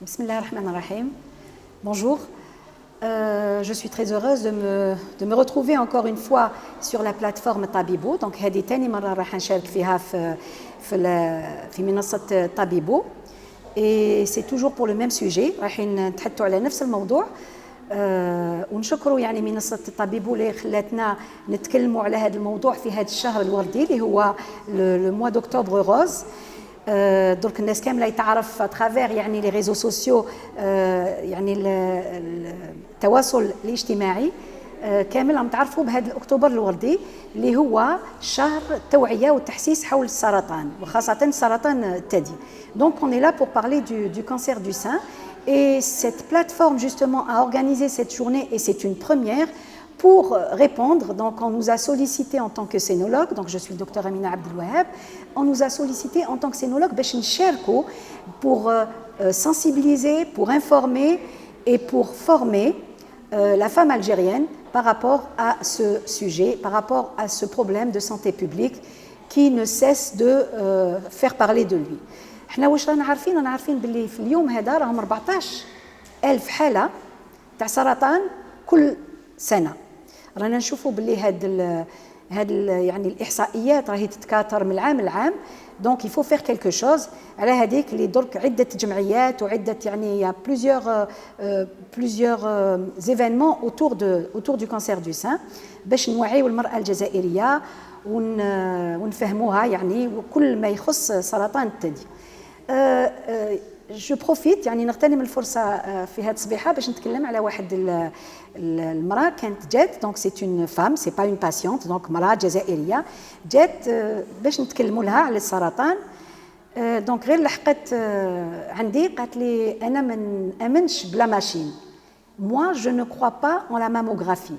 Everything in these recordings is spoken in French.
Bismillahirrahmanirrahim. Bonjour. Je suis très heureuse de me retrouver encore une fois sur la plateforme Tabibo. Donc, هذه تاني مرة راح نشارك فيها في منصة Tabibo. Et c'est toujours pour le même sujet. راح نتحدثوا على نفس الموضوع. ونشكروا يعني منصة طبيبو اللي خلاتنا نتكلموا على هذا الموضوع في هذا الشهر الوردي اللي هو لو موا دأكتوبر روز. درك الناس كامله يتعرف اترافير يعني لي ريزو سوسيو يعني التواصل الاجتماعي كامل راهم تعرفوا بهذا الاكتوبر الوردي اللي هو شهر التوعيه والتحسيس حول السرطان وخاصه سرطان الثدي. Donc on est là pour parler du cancer du sein et cette plateforme justement a organisé cette journée et c'est une première pour répondre. Donc on nous a sollicité en tant que scénologue, donc je suis le docteur Amina Abdelwahab, on nous a sollicité en tant que scénologue pour sensibiliser, pour informer et pour former la femme algérienne par rapport à ce sujet, par rapport à ce problème de santé publique qui ne cesse de faire parler de lui. احنا واش رانا عارفين باللي في اليوم هذا راهم 14000 حاله تاع سرطان كل سنه. رانا نشوفوا باللي هاد يعني الاحصائيات راهي تتكاثر من العام للعام. دونك il faut faire quelque chose. على هذيك اللي درك عده جمعيات وعده يعني يا plusieurs événements autour du cancer du sein باش نوعيو المراه الجزائريه ونفهموها يعني وكل ما يخص سرطان الثدي. جو بروفيت يعني نغتنم الفرصه في هذه الصبيحه باش نتكلم على واحد المراه كانت جات. دونك سي اون فام سي با اون باسيونت. دونك مراه جزائريه جات باش نتكلموا لها على السرطان. دونك غير لحقت عندي قالت لي انا ما نامنش بلا ماشين. moi je ne crois pas en la mammographie.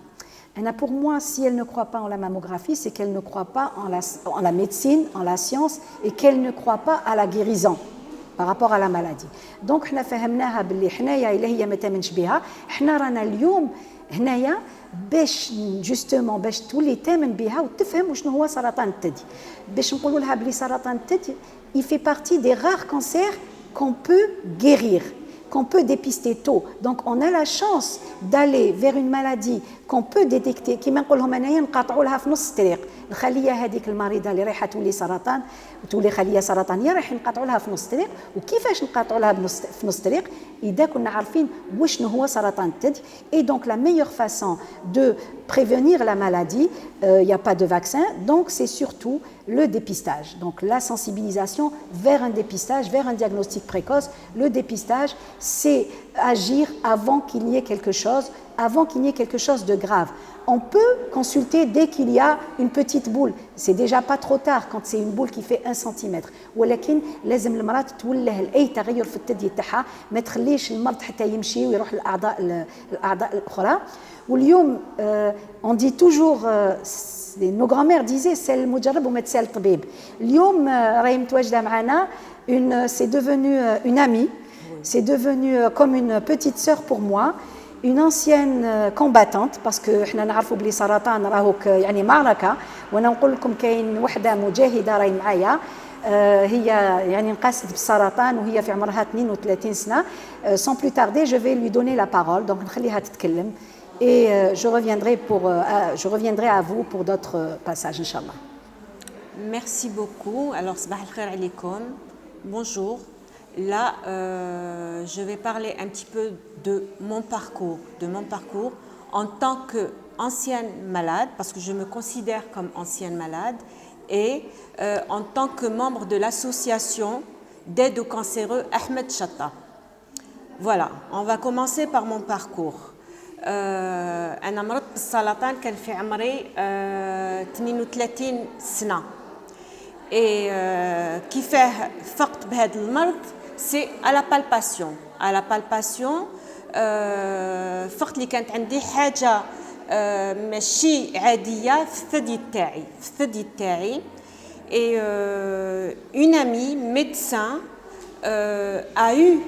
Pour moi, si elle ne croit pas en la mammographie, c'est qu'elle ne croit pas en la médecine, en la science, et qu'elle ne croit pas à la guérison par rapport à la maladie. Donc, حنا فهمناها باللي حنايا إلا هي ما تامنش بها، حنا رانا اليوم هنايا باش جوستومون باش تولي تامن بها وتفهم وشنو هو سرطان الثدي. باش نقولوا لها بلي سرطان الثدي il fait partie des rares cancers qu'on peut guérir, qu'on peut dépister tôt. Donc on a la chance d'aller vers une maladie qu'on peut détecter. كيما نقول لهم انايا نقاطعوا لها في نص الطريق. الخليه هذيك المريضه اللي رايحه تولي سرطان وتولي خليه سرطانيه رايحين نقاطعوا لها في نص الطريق. وكيفاش نقاطعوا لها في نص الطريق؟ اذا كنا عارفين وشنو هو سرطان الثدي. Et donc la meilleure façon de prévenir la maladie, il n'y a pas de vaccin, donc c'est surtout le dépistage. Donc la sensibilisation vers un dépistage, vers un diagnostic précoce. Le dépistage, c'est agir avant qu'il y ait quelque chose, avant qu'il n'y ait quelque chose de grave. On peut consulter dès qu'il y a une petite boule. C'est déjà pas trop tard quand c'est une boule qui fait 1 cm. ولكن لازم المرأة تولها لأي تغير في الثدي تاعها، ما تخليش المرض حتى يمشي ويروح الأعضاء الأخرى. واليوم on dit toujours nos grands-mères disaient c'est المجرب وما تسال الطبيب. اليوم راهي متواجدة معنا c'est devenu une amie. C'est devenu comme une petite sœur pour moi, une ancienne combattante parce que احنا نعرفوا بلي سرطان راهو يعني معركه. وانا نقول لكم كاين وحده مجاهده راهي معايا هي يعني انقاست بالسرطان وهي في عمرها 32 سنه. sans plus tarder je vais lui donner la parole. donc نخليها تتكلم et je reviendrai à vous pour d'autres passages inchallah. Merci beaucoup. Alors صباح الخير عليكم. Bonjour. Là, je vais parler un petit peu de mon parcours en tant qu'ancienne malade, parce que je me considère comme ancienne malade, et en tant que membre de l'association d'aide aux cancéreux Ahmed Chatta. Voilà, on va commencer par mon parcours. أنا مرضت بالسرطان كان في عمري 32 سنة. et كيفاه فقت بهذا المرض c'est à la palpation. À la palpation فقت اللي كانت عندي حاجة ماشي عادية في الثدي تاعي. et une amie médecin a eu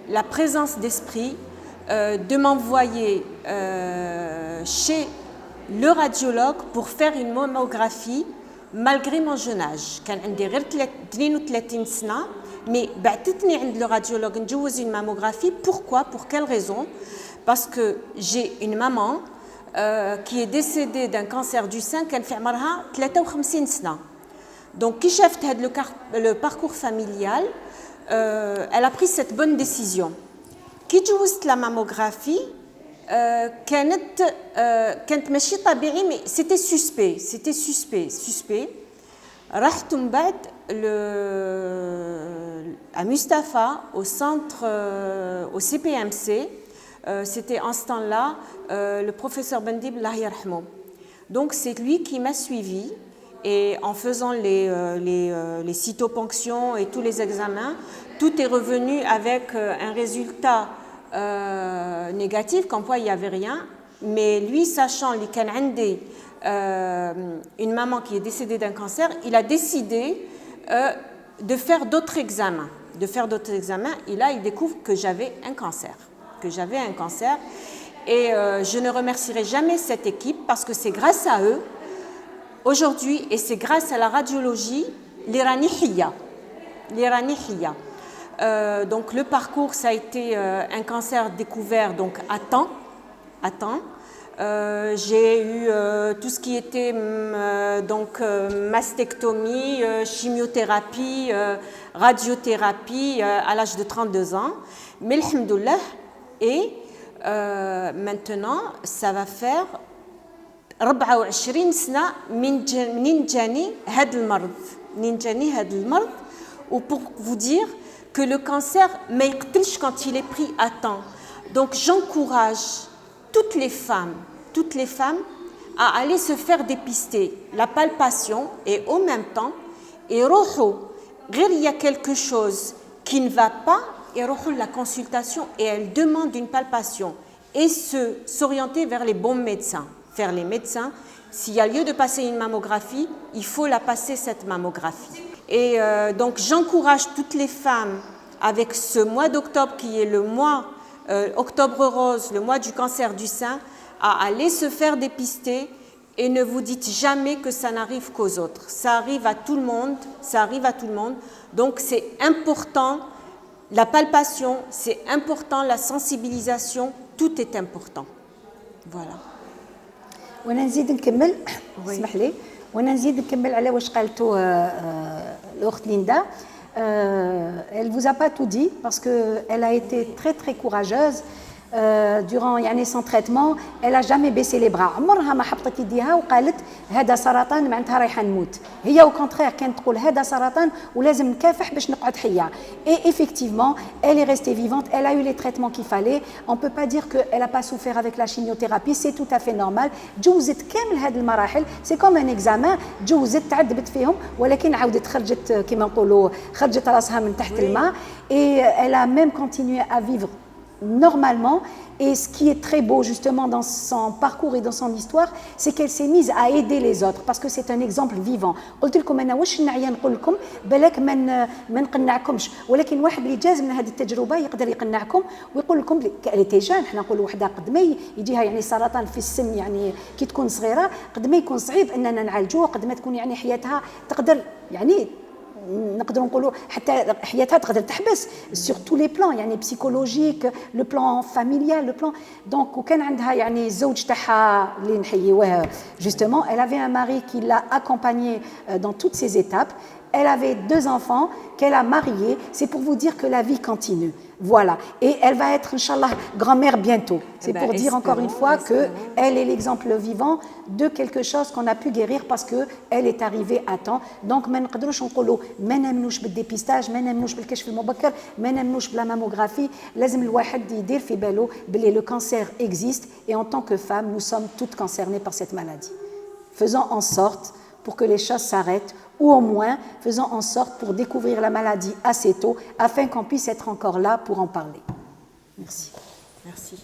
la présence d'esprit de m'envoyer chez le radiologue pour faire une mammographie malgré mon jeune âge. كان عندي غير 32 سنة mais بعتتني عند le radiologue نجوز une mammographie. Pourquoi? Pour quelle raison? Parce que j'ai une maman qui est décédée d'un cancer du sein كان في عمرها 53 سنة. Donc qui شافت هذا le parcours familial, elle a pris cette bonne décision. كي جوزت la mammographie كانت ماشي طبيعي, mais c'était suspect. رحت من بعد à Mustapha au centre au CPMC. C'était en ce temps-là le professeur Bendib Allah yarhamou. Donc c'est lui qui m'a suivi, et en faisant les cytoponctions et tous les examens, tout est revenu avec un résultat négatif, comme quoi il n'y avait rien. Mais lui, sachant qu'il y a une maman qui est décédée d'un cancer, il a décidé de faire d'autres examens. Et là, il découvre que j'avais un cancer. Et je ne remercierai jamais cette équipe, parce que c'est grâce à eux, aujourd'hui, et c'est grâce à la radiologie, l'Iranihia. Donc le parcours, ça a été un cancer découvert donc à temps. J'ai eu tout ce qui était mastectomie, chimiothérapie, radiothérapie à l'âge de 32 ans. Mais alhamdoulilah, et maintenant ça va faire 24 سنة منين جاني هذا المرض. Ou pour vous dire que le cancer ما يقتلش quand il est pris à temps. Donc j'encourage toutes les femmes à aller se faire dépister la palpation, et au même temps, et il y a quelque chose qui ne va pas, et la consultation, et elle demande une palpation, et s'orienter vers les bons médecins, vers les médecins. S'il y a lieu de passer une mammographie, il faut la passer cette mammographie. Et donc j'encourage toutes les femmes, avec ce mois d'octobre qui est le mois Octobre Rose, le mois du cancer du sein, à aller se faire dépister, et ne vous dites jamais que ça n'arrive qu'aux autres. Ça arrive à tout le monde. Donc c'est important, la palpation, c'est important, la sensibilisation, tout est important. Voilà. وانا نزيد نكمل اسمح لي وانا نزيد نكمل على واش قالته الاخت ليندا. Elle vous a pas tout dit, parce que elle a été très courageuse durant son traitement. Elle a jamais baissé les bras, عمرها ما حبطت يديها وقالت هذا سرطان معناتها رايحه نموت. هي au contraire كانت تقول هذا سرطان ولازم نكافح باش نقعد حيه. Et effectivement, elle est restée vivante, elle a eu les traitements qu'il fallait. On peut pas dire que elle a pas souffert avec la chimiothérapie, c'est tout à fait normal. جوزت كامل هذه المراحل, c'est comme un examen. جوزت تعذبت فيهم, ولكن عاودت خرجت كما نقولوا خرجت راسها من تحت الماء. Et elle a même continué à vivre normalement. Et ce qui est très beau justement dans son parcours et dans son histoire, c'est qu'elle s'est mise à aider les autres, parce que c'est un exemple vivant. قلت لكم انا واش نعيا نقول لكم بالك ما نقنعكمش, ولكن واحد اللي جاز من هذه التجربه يقدر يقنعكم ويقول لكم اللي تيجان. حنا نقولوا وحده قد ما يجيها سرطان في السن, كي تكون صغيره قد ما يكون صعيب اننا نعالجوه, قد ما تكون حياتها تقدر نقدر نقولوا حتى حياتها تقدر تحبس sur tous les plans, psychologique, le plan familial, le plan. Donc وكان عندها الزوج تاعها اللي نحييوه justement, elle avait un mari qui l'a accompagnée dans toutes ces étapes. Elle avait 2 enfants qu'elle a mariés. C'est pour vous dire que la vie continue. Voilà. Et elle va être, Inch'Allah, grand-mère bientôt. C'est pour dire encore une fois qu'elle est l'exemple vivant de quelque chose qu'on a pu guérir parce qu'elle est arrivée à temps. Donc, ما نقدروش نقولوا ما نامنوش بالديبيستاج, ما نامنوش بالكشف المبكر, ما نامنوش بلا mammographie. لازم الواحد يدير في باله بلي le cancer existe, et en tant que femme, nous sommes toutes concernées par cette maladie. Faisons en sorte pour que les choses s'arrêtent, ou au moins faisons en sorte pour découvrir la maladie assez tôt, afin qu'on puisse être encore là pour en parler. Merci. Merci.